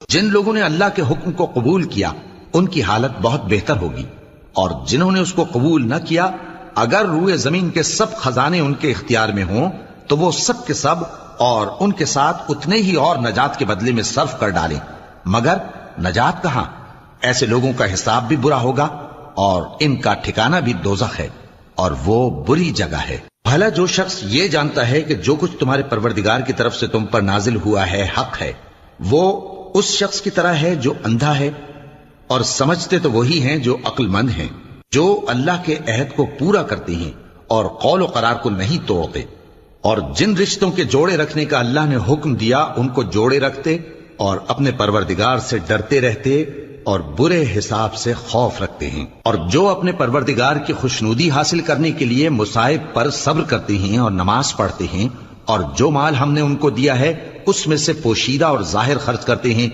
جن لوگوں نے اللہ کے حکم کو قبول کیا ان کی حالت بہت بہتر ہوگی، اور جنہوں نے اس کو قبول نہ کیا اگر روئے زمین کے سب خزانے ان کے اختیار میں ہوں تو وہ سب کے سب اور ان کے ساتھ اتنے ہی اور نجات کے بدلے میں صرف کر ڈالیں، مگر نجات کہاں؟ ایسے لوگوں کا حساب بھی برا ہوگا اور ان کا ٹھکانہ بھی دوزخ ہے، اور وہ بری جگہ ہے۔ بھلا جو شخص یہ جانتا ہے کہ جو کچھ تمہارے پروردگار کی طرف سے تم پر نازل ہوا ہے حق ہے، وہ اس شخص کی طرح ہے جو اندھا ہے، اور سمجھتے تو وہی ہیں جو عقل مند ہیں، جو اللہ کے عہد کو پورا کرتے ہیں اور قول و قرار کو نہیں توڑتے، اور جن رشتوں کے جوڑے رکھنے کا اللہ نے حکم دیا ان کو جوڑے رکھتے اور اپنے پروردگار سے ڈرتے رہتے اور برے حساب سے خوف رکھتے ہیں، اور جو اپنے پروردگار کی خوشنودی حاصل کرنے کے لیے مصائب پر صبر کرتے ہیں اور نماز پڑھتے ہیں، اور جو مال ہم نے ان کو دیا ہے اس میں سے پوشیدہ اور ظاہر خرچ کرتے ہیں